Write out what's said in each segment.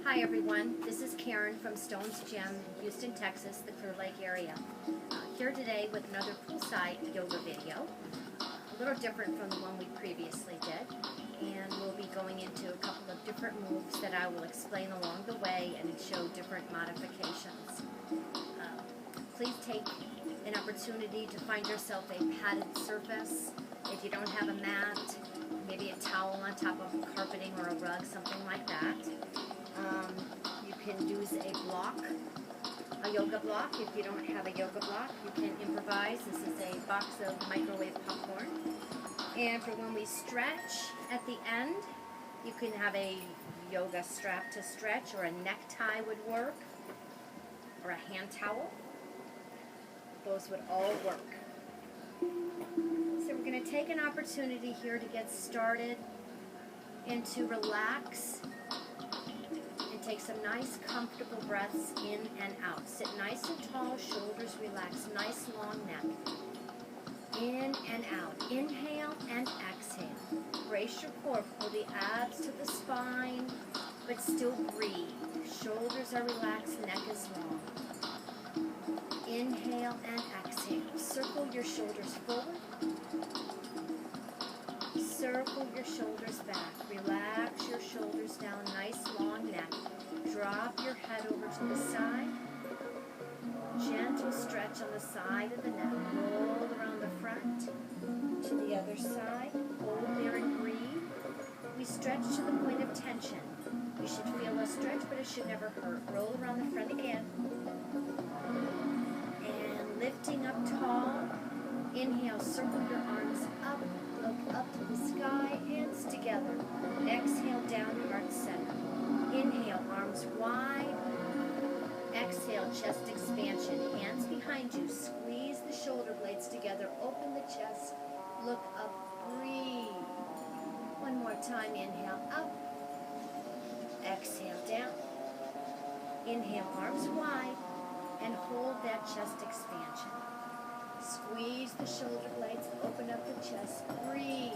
Hi everyone, this is Karen from Stone's Gym in Houston, Texas, the Clear Lake area. Here today with another poolside yoga video, a little different from the one we previously did, and we'll be going into a couple of different moves that I will explain along the way and show different modifications. Please take an opportunity to find yourself a padded surface. If you don't have a mat, maybe a towel on top of carpeting or a rug, something like that. You can use a block, a yoga block. If you don't have a yoga block, you can improvise. This is a box of microwave popcorn. And for when we stretch at the end, you can have a yoga strap to stretch, or a necktie would work, or a hand towel. Those would all work. So we're going to take an opportunity here to get started and to relax and take some nice comfortable breaths in and out. Sit nice and tall, shoulders relaxed, nice long neck. In and out. Inhale and exhale. Brace your core, pull the abs to the spine, but still breathe. Shoulders are relaxed, neck is long. Inhale and exhale. Circle your shoulders forward. Circle your shoulders back. Relax your shoulders down, nice long neck. Drop your head over to the side. Gentle stretch on the side of the neck. Roll around the front to the other side. Hold there and breathe. We stretch to the point of tension. You should feel a stretch, but it should never hurt. Roll around the front again. And lifting up tall. Inhale, circle your arms up. Look up to the sky, hands together. Exhale, down, heart center. Inhale, arms wide. Exhale, chest expansion. Hands behind you. Squeeze the shoulder blades together. Open the chest. Look up. Breathe. One more time. Inhale, up. Exhale, down. Inhale, arms wide. And hold that chest expansion. Squeeze the shoulder blades. Open up the chest. Breathe.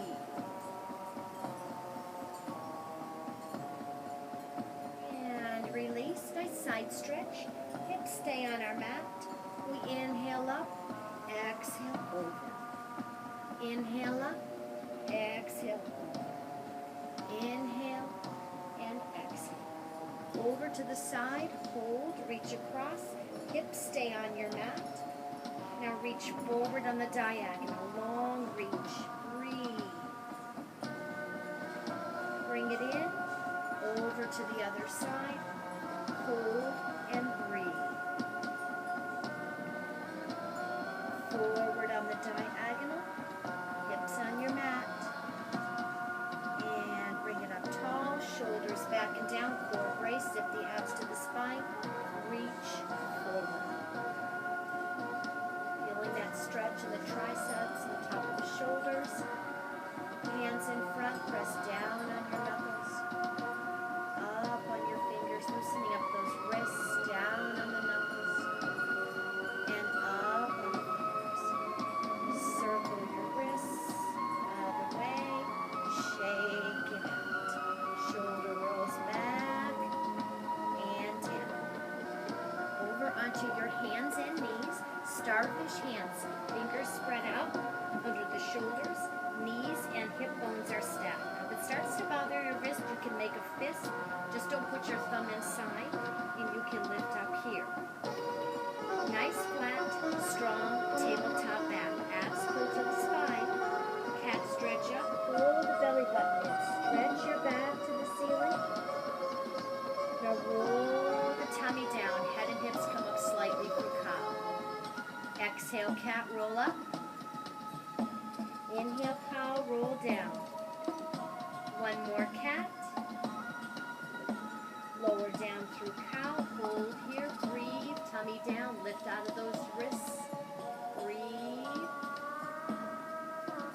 Release, nice side stretch. Hips stay on our mat. We inhale up, exhale over. Inhale up, exhale over. Inhale and exhale. Over to the side, hold, reach across. Hips stay on your mat. Now reach forward on the diagonal, long reach. Breathe. Bring it in, over to the other side. Hold and breathe. Forward on the diagonal, hips on your mat. And bring it up tall, shoulders back and down, core brace, zip the abs to the spine, reach forward. Feeling that stretch in the triceps and the top of the shoulders. Hands in front, press down on your knuckles. Up on your fingers, loosening up those wrists, down on the knuckles, and up on the fingers. Circle your wrists, other way, shake it out. Shoulder rolls back and down. Over onto your hands and knees, starfish hands, fingers spread out under the shoulders, knees and hip bones are stacked. If it starts to bother your wrist, you can make a fist. Just don't put your thumb inside, and you can lift up here. Nice, flat, strong tabletop back. Abs pull to the spine. Cat stretch up. Pull the belly button in. Stretch your back to the ceiling. Now roll the tummy down. Head and hips come up slightly from cow. Exhale, cat, roll up. Inhale, cow, roll down. One more cat. Lower down through cow. Hold here. Breathe. Tummy down. Lift out of those wrists. Breathe.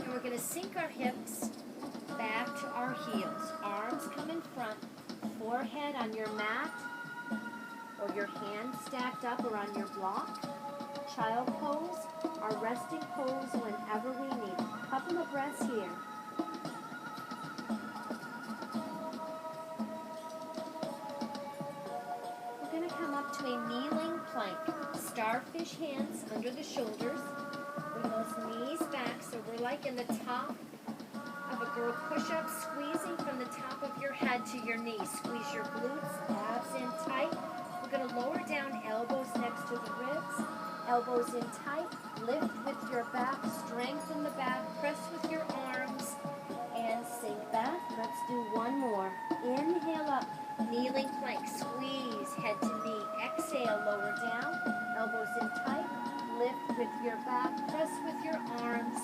And we're going to sink our hips back to our heels. Arms come in front. Forehead on your mat or your hands stacked up or on your block. Child pose. Our resting pose whenever we need. Couple of breaths here. push hands under the shoulders. Bring those knees back so we're like in the top of a girl push-up, squeezing from the top of your head to your knees. Squeeze your glutes, abs in tight. We're going to lower down, elbows next to the ribs, elbows in tight. Lift with your back, strengthen the back, press with your arms, and sink back. Let's do one more. Inhale up, kneeling plank, squeeze head to knee. Exhale, lower down, elbows in tight. Lift with your back, press with your arms,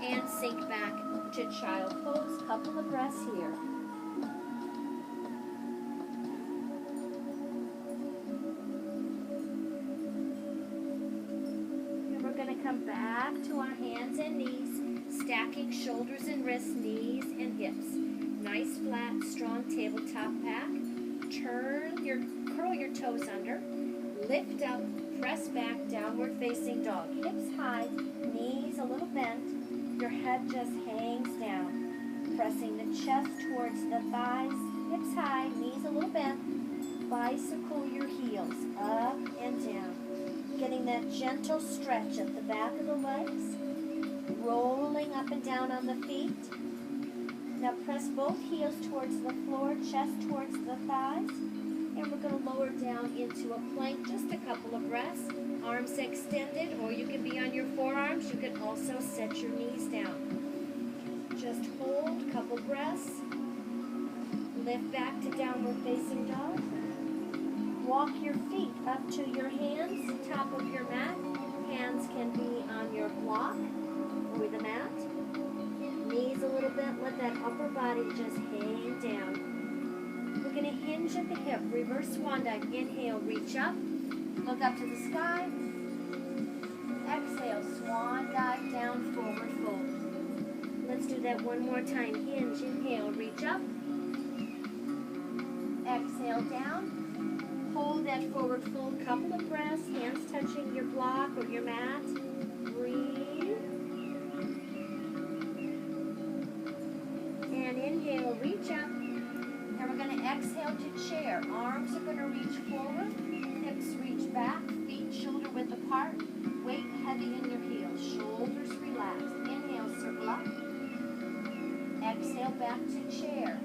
and sink back to child pose. Couple of breaths here. And we're going to come back to our hands and knees, stacking shoulders and wrists, knees and hips. Nice, flat, strong tabletop back. Curl your toes under. Lift up, press back, downward facing dog. Hips high, knees a little bent. Your head just hangs down. Pressing the chest towards the thighs. Hips high, knees a little bent. Bicycle your heels up and down. Getting that gentle stretch at the back of the legs. Rolling up and down on the feet. Now press both heels towards the floor, chest towards the thighs. And we're going to lower down into a plank, just a couple of breaths. Arms extended, or you can be on your forearms. You can also set your knees down. Just hold, a couple breaths. Lift back to downward facing dog. Walk your feet up to your hands, top of your mat. Hands can be on your block or the mat. Knees a little bit, let that upper body just hang down. We're going to hinge at the hip, reverse swan dive. Inhale, reach up, look up to the sky. Exhale, swan dive down, forward fold. Let's do that one more time. Hinge, inhale, reach up. Exhale, down. Hold that forward fold, couple of breaths, hands touching your block or your mat. Breathe. And inhale, reach up. And we're going to exhale to chair. Arms are going to reach forward. Hips reach back. Feet shoulder width apart. Weight heavy in your heels. Shoulders relaxed. Inhale, circle up. Exhale, back to chair.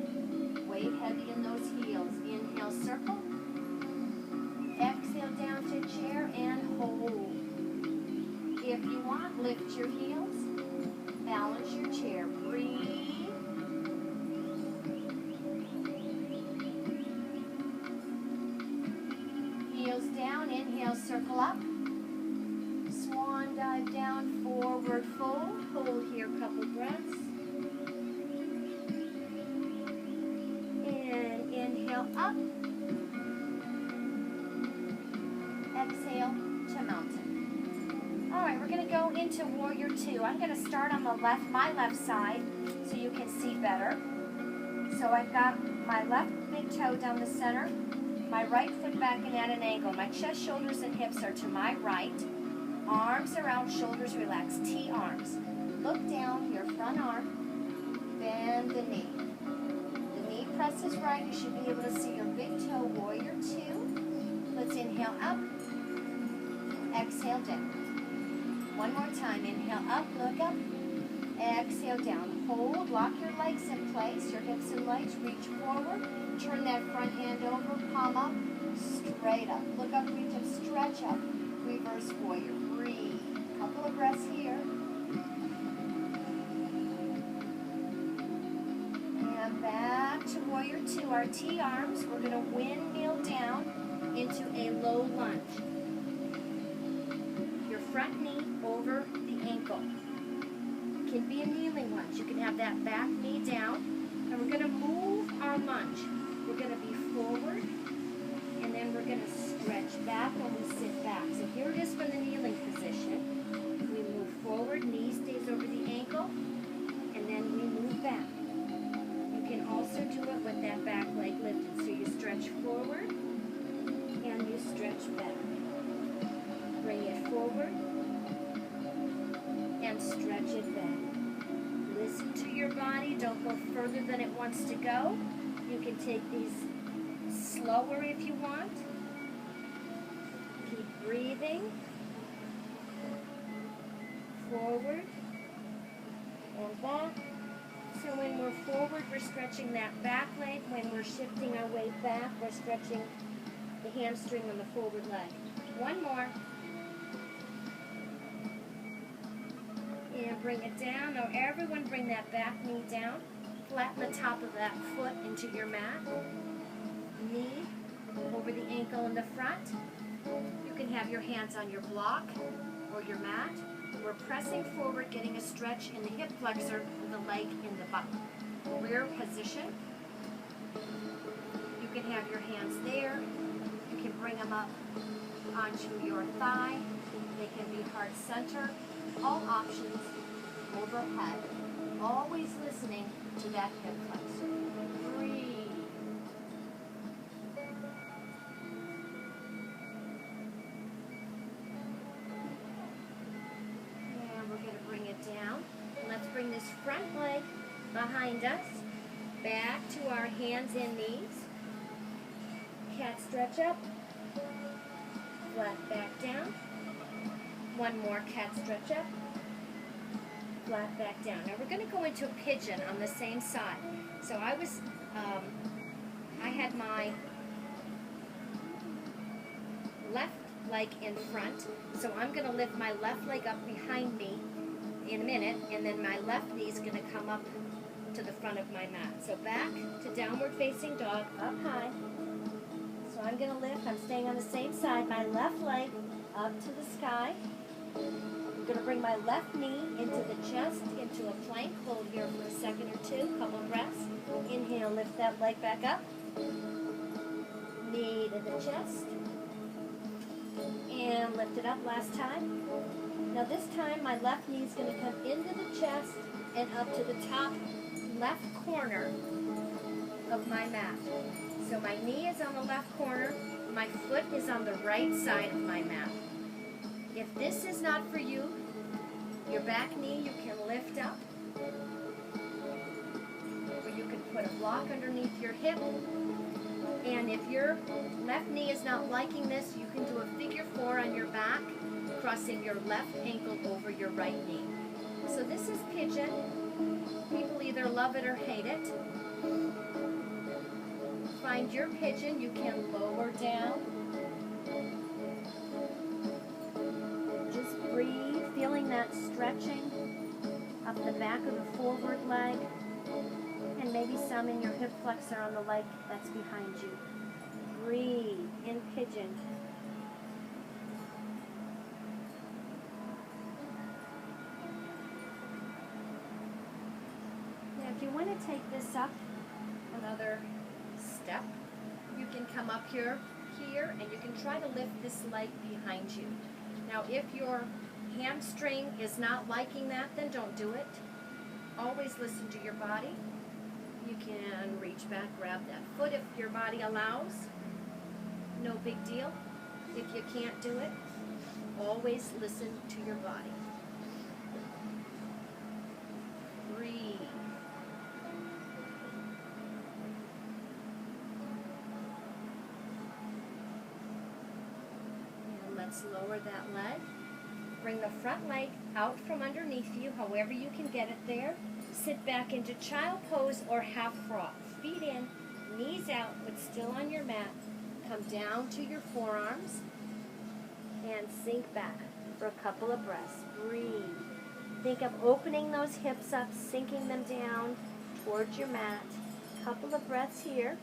Weight heavy in those heels. Inhale, circle. Exhale, down to chair and hold. If you want, lift your heels. Balance your chair. Breathe. Down, inhale, circle up. Swan dive down, forward fold. Hold here, couple breaths. And inhale up. Exhale to mountain. All right, we're going to go into warrior two. I'm going to start on the left, my left side, so you can see better. So I've got my left big toe down the center. My right foot back and at an angle. My chest, shoulders, and hips are to my right. Arms are out, shoulders relaxed. T-arms. Look down, your front arm. Bend the knee. The knee presses right. You should be able to see your big toe, warrior two. Let's inhale up. Exhale down. One more time. Inhale up, look up. Exhale down. Hold, lock your legs in place. Your hips and legs reach forward. Turn that front hand over, palm up, straight up. Look up, reach up, stretch up. Reverse warrior. Breathe. Couple of breaths here. And back to warrior two. Our T-arms, we're going to windmill down into a low lunge. Your front knee over the ankle. It can be a kneeling lunge. You can have that back knee down. And we're going to move our lunge. We're going to be forward, and then we're going to stretch back when we sit back. So here it is from the kneeling position. We move forward, knee stays over the ankle, and then we move back. You can also do it with that back leg lifted. So you stretch forward, and you stretch back. Bring it forward, and stretch it back. Listen to your body. Don't go further than it wants to go. You can take these slower if you want. Keep breathing. forward and back. So when we're forward, we're stretching that back leg. When we're shifting our weight back, we're stretching the hamstring on the forward leg. One more. And bring it down. Now everyone bring that back knee down. Flatten the top of that foot into your mat. Knee over the ankle in the front. You can have your hands on your block or your mat. We're pressing forward, getting a stretch in the hip flexor, the leg in the butt. Rear position. You can have your hands there. You can bring them up onto your thigh. They can be heart center. All options overhead. Always listening to that hip flexor. Breathe. And we're going to bring it down. Let's bring this front leg behind us. Back to our hands and knees. Cat stretch up. Flat back down. One more cat stretch up. Flat back down. Now we're going to go into a pigeon on the same side. So I had my left leg in front. So I'm going to lift my left leg up behind me in a minute, and then my left knee is going to come up to the front of my mat. So back to downward facing dog, up high. So I'm going to lift. I'm staying on the same side. My left leg up to the sky. I'm going to bring my left knee into the chest, into a plank. Hold here for a second or two, couple breaths. Inhale, lift that leg back up. Knee to the chest. And lift it up last time. Now this time, my left knee is going to come into the chest and up to the top left corner of my mat. So my knee is on the left corner. My foot is on the right side of my mat. If this is not for you, your back knee you can lift up, or you can put a block underneath your hip. And if your left knee is not liking this, you can do a figure 4 on your back, crossing your left ankle over your right knee. So this is pigeon. People either love it or hate it. Find your pigeon. You can lower down. Breathe, feeling that stretching up the back of the forward leg, and maybe some in your hip flexor on the leg that's behind you. Breathe in pigeon. Now if you want to take this up another step, you can come up here, and you can try to lift this leg behind you. Now, if your hamstring is not liking that, then don't do it. Always listen to your body. You can reach back, grab that foot if your body allows. No big deal. If you can't do it, always listen to your body. Breathe. Let's lower that leg. Bring the front leg out from underneath you, however you can get it there. Sit back into child pose or half frog. Feet in, knees out, but still on your mat. Come down to your forearms and sink back for a couple of breaths. Breathe. Think of opening those hips up, sinking them down towards your mat. Couple of breaths here.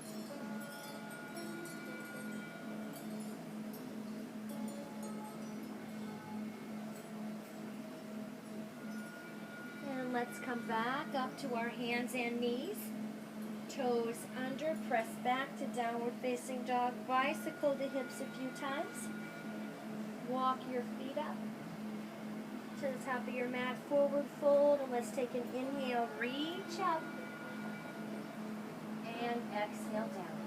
Let's come back up to our hands and knees. Toes under, press back to downward facing dog. Bicycle the hips a few times. Walk your feet up to the top of your mat. Forward fold, and let's take an inhale. Reach up. And exhale down.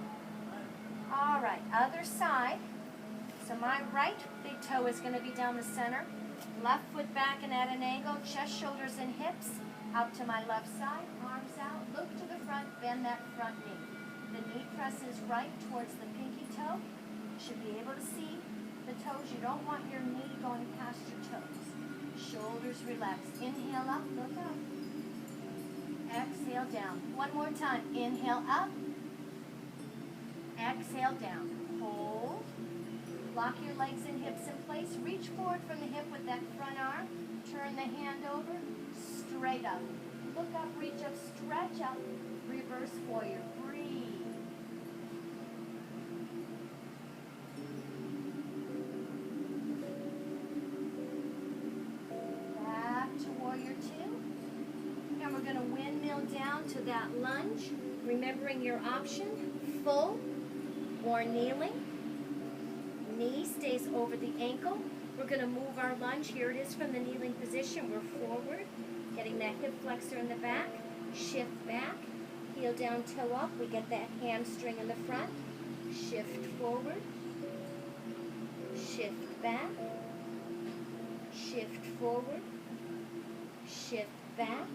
All right, other side. So my right big toe is going to be down the center. Left foot back and at an angle, chest, shoulders, and hips. Out to my left side, arms out, look to the front, bend that front knee. The knee presses right towards the pinky toe. You should be able to see the toes. You don't want your knee going past your toes. Shoulders relaxed. Inhale up, look up. Exhale down. One more time. Inhale up. Exhale down. Hold. Lock your legs and hips in place. Reach forward from the hip with that front arm. Turn the hand over. Straight up. Look up, reach up, stretch up. Reverse warrior. Breathe. Back to warrior two. And we're going to windmill down to that lunge. Remembering your option, full or kneeling. Knee stays over the ankle. We're going to move our lunge. Here it is from the kneeling position. We're forward, getting that hip flexor in the back. Shift back. Heel down, toe up. We get that hamstring in the front. Shift forward. Shift back. Shift forward. Shift back.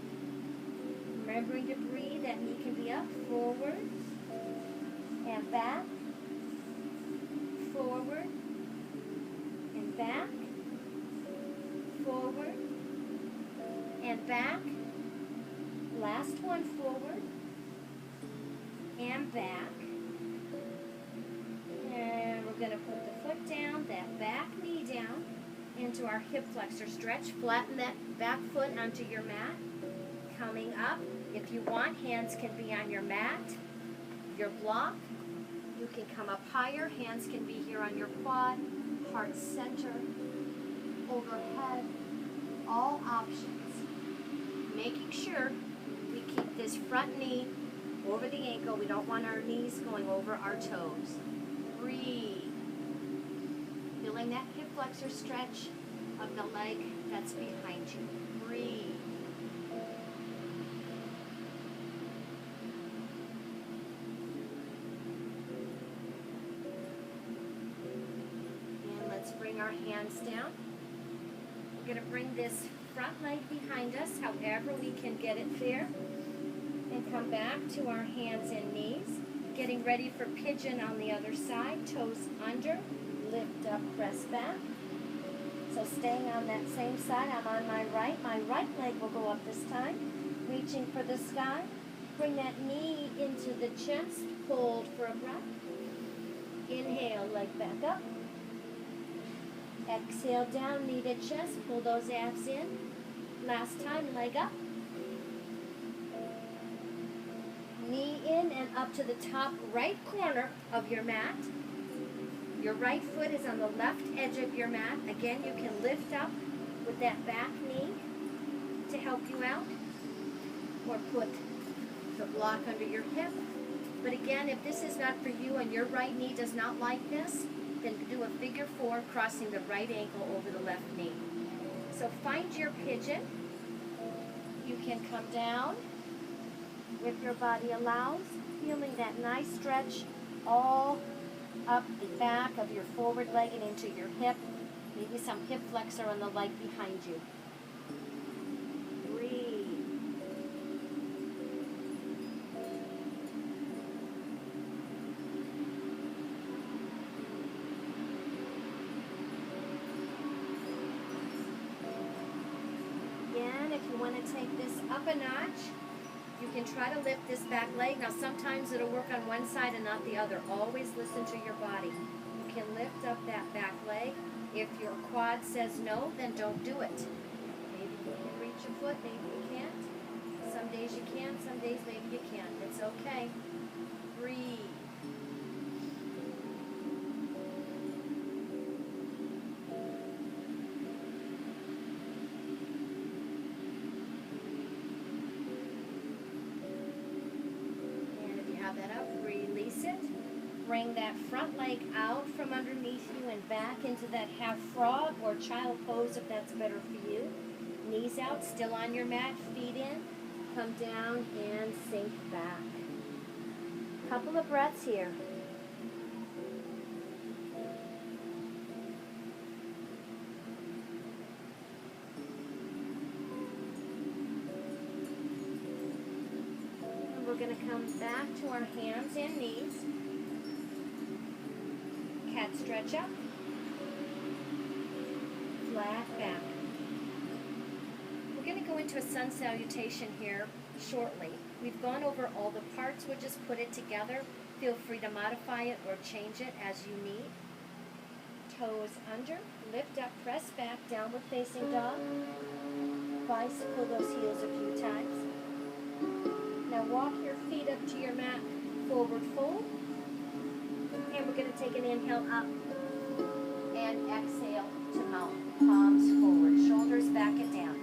Remembering to breathe. That knee can be up. Forward. And back. Forward. And back. Forward. And back. Last one, forward. And back. And we're going to put the foot down, that back knee down, into our hip flexor stretch. Flatten that back foot onto your mat. Coming up. If you want, hands can be on your mat, your block. You can come up higher. Hands can be here on your quad, heart center, overhead. All options. Making sure we keep this front knee over the ankle. We don't want our knees going over our toes. Breathe. Feeling that hip flexor stretch of the leg that's behind you. Breathe. And let's bring our hands down. We're going to bring this front leg behind us, however we can get it there. And come back to our hands and knees. Getting ready for pigeon on the other side. Toes under, lift up, press back. So staying on that same side, I'm on my right. My right leg will go up this time. Reaching for the sky. Bring that knee into the chest. Hold for a breath. Inhale, leg back up. Exhale down, knee to chest. Pull those abs in. Last time, leg up. Knee in and up to the top right corner of your mat. Your right foot is on the left edge of your mat. Again, you can lift up with that back knee to help you out. Or put the block under your hip. But again, if this is not for you and your right knee does not like this, then do a figure four, crossing the right ankle over the left knee. So find your pigeon. You can come down if your body allows, feeling that nice stretch all up the back of your forward leg and into your hip. Maybe some hip flexor on the leg behind you. Breathe. Again, if you want to take this up a notch, you can try to lift this back leg. Now sometimes it'll work on one side and not the other. Always listen to your body. You can lift up that back leg. If your quad says no, then don't do it. Maybe you can reach a foot, maybe you can't. Some days you can, some days maybe you can't. It's okay. Breathe. That up, release it. Bring that front leg out from underneath you and back into that half frog or child pose if that's better for you. Knees out, still on your mat, feet in. Come down and sink back. Couple of breaths here. We're going to come back to our hands and knees. Cat stretch up. Flat back. go into a sun salutation here shortly. We've gone over all the parts. We'll just put it together. Feel free to modify it or change it as you need. Toes under, lift up, press back, downward facing dog. Bicycle those heels a few times. Now walk your feet up to your mat, forward fold. And we're going to take an inhale up and exhale to mount. Palms forward, shoulders back and down.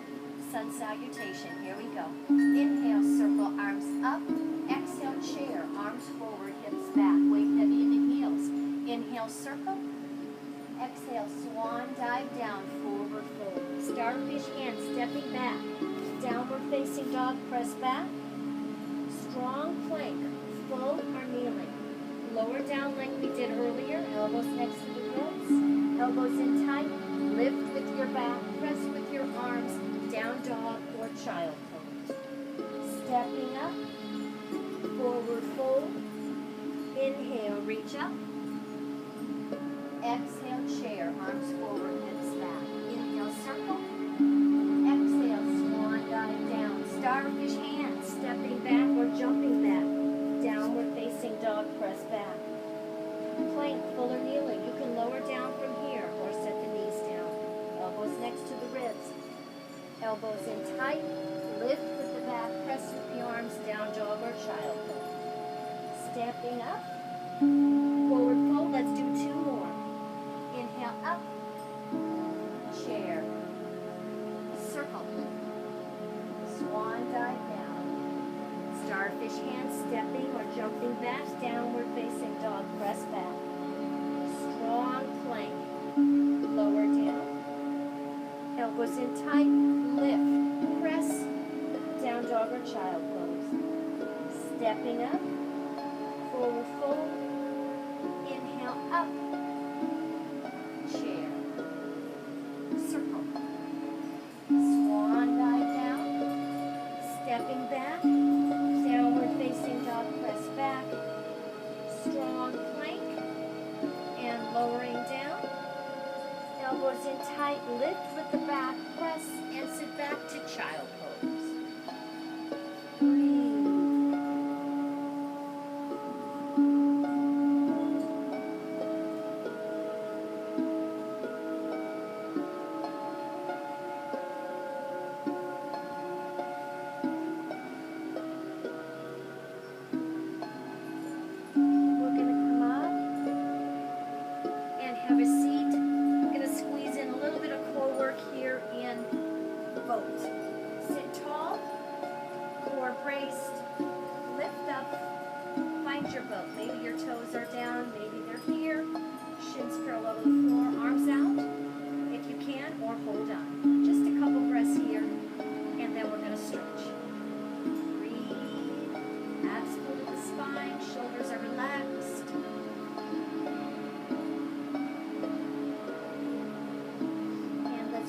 Sun salutation, here we go. Inhale, circle, arms up. Exhale, chair, arms forward, hips back. Weight heavy in the heels. Inhale, circle. Exhale, swan dive down, forward fold. Starfish hand, stepping back. Downward facing dog, press back. Strong plank, full or kneeling. Lower down like we did earlier, elbows next to the ribs. Elbows in tight, lift with your back, press with your arms, down dog or child pose. Stepping up, forward fold. Inhale, reach up. Exhale, chair, arms forward, hips back. Inhale, circle. Exhale, swan dive down. Starfish hands, stepping back or jumping back. Downward facing dog, press back. Plank, full or kneeling. You can lower down from here or set the knees down. Elbows next to the ribs. Elbows in tight. Lift with the back, press with the arms, down dog or child pose. Stepping up. Forward fold, let's do two more. Inhale up, chair, circle, swan dive down, starfish hands stepping or jumping back, downward facing dog, press back, strong plank, lower down, elbows in tight, lift, press, down dog or child pose, stepping up, forward fold, inhale up, chair, circle, swan dive down, stepping back, downward facing dog, press back, strong plank, and lowering down, elbows in tight, lift with the back, press, and sit back to child pose. Breathe. Have a seat. I'm going to squeeze in a little bit of core work here in boat. Sit tall, core braced, lift up, find your boat. Maybe your toes are down, maybe they're here. Shins parallel to the floor, arms out if you can, or hold on. Just a couple breaths here, and then we're going to stretch. Breathe. Abs pull to the spine, shoulders are relaxed.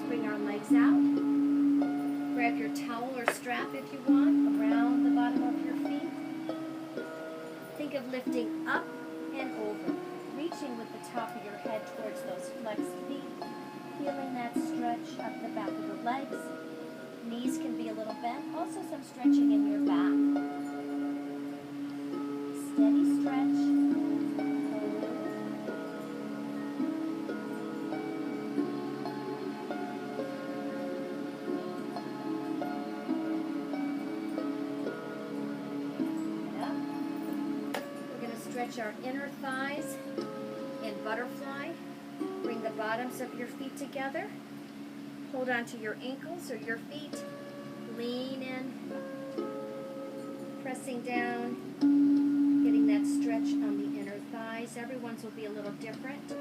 Bring our legs out. Grab your towel or strap if you want around the bottom of your feet. Think of lifting up and over, reaching with the top of your head towards those flexed feet, feeling that stretch up the back of the legs. Knees can be a little bent, also some stretching in your back. Steady stretch. Stretch our inner thighs in butterfly. Bring the bottoms of your feet together. Hold on to your ankles or your feet. Lean in. Pressing down. Getting that stretch on the inner thighs. Everyone's will be a little different.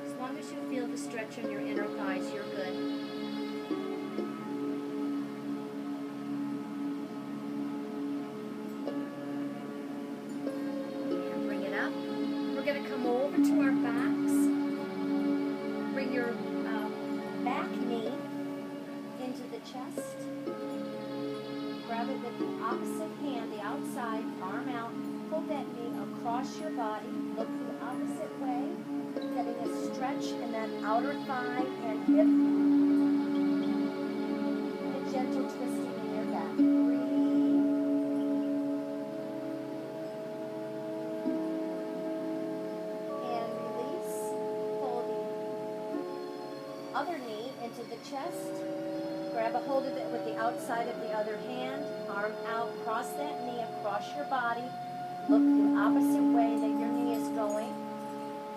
As long as you feel the stretch on your inner thighs, you're good. We're going to come over to our backs. Bring your back knee into the chest. Grab it with the opposite hand, the outside, arm out. Pull that knee across your body. Look the opposite way. Getting a stretch in that outer thigh and hip. The gentle twisting in your back. Breathe. And release. Pull the other knee into the chest. Grab a hold of it with the outside of the other hand. Arm out, cross that knee across your body. Look the opposite way that your knee is going.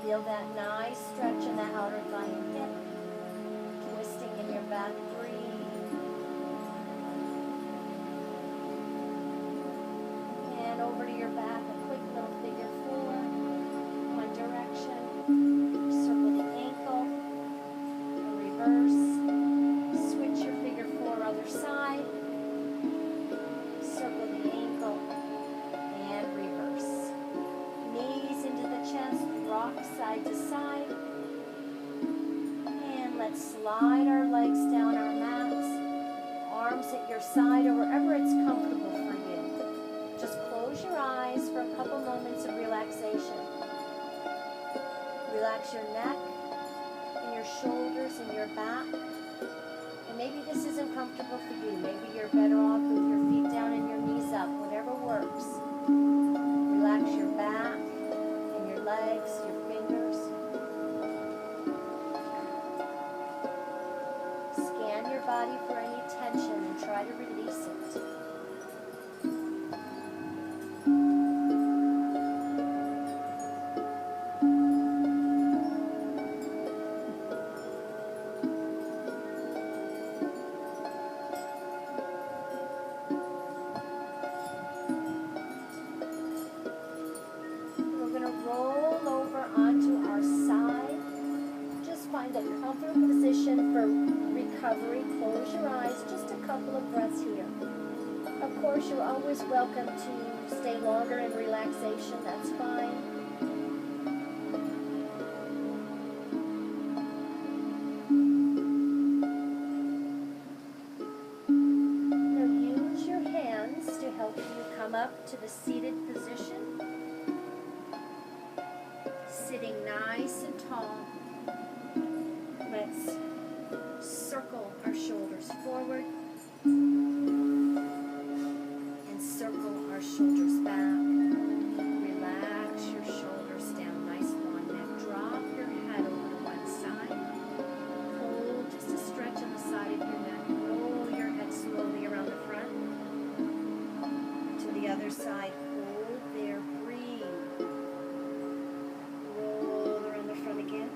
Feel that nice stretch in that outer thigh and hip. Twisting in your back. Breathe. And over to your back, a quick little figure four. One direction. Circle the ankle. Reverse. Switch your figure four other side. Circle the ankle. And reverse. Knees into the chest. Rock side to side. And let's slide our legs down our mats. Arms at your side or wherever it's comfortable for you. Just close your eyes for a couple moments of relaxation. Relax your neck and your shoulders and your back. And maybe this isn't comfortable for you. Maybe you're better off with your feet down and your knees up. Whatever works. Relax your back and your legs, your fingers. Scan your body for any tension and try to release it. Roll over onto our side. Just find a comfortable position for recovery. Close your eyes. Just a couple of breaths here. Of course, you're always welcome to stay longer in relaxation. That's fine. Now use your hands to help you come up to the seated position. Sitting nice and tall. Let's circle our shoulders forward and circle our shoulders back. Relax your shoulders down, nice long neck. Drop your head over to one side. Hold just a stretch on the side of your neck. Roll your head slowly around the front. To the other side. Hold there. Breathe. Again.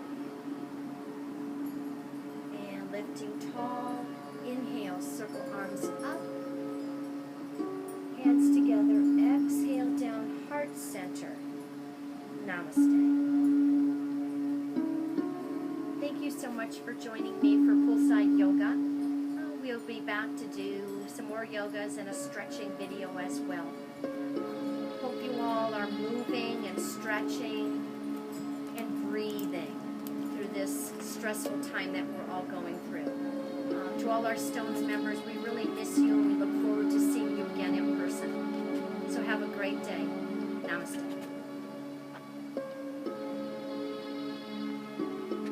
And lifting tall. Inhale, circle arms up. Hands together. Exhale down, heart center. Namaste. Thank you so much for joining me for Poolside Yoga. We'll be back to do some more yogas and a stretching video as well. Hope you all are moving and stretching and breathing through this stressful time that we're all going through. To all our Stones members, we really miss you and we look forward to seeing you again in person. So have a great day. Namaste.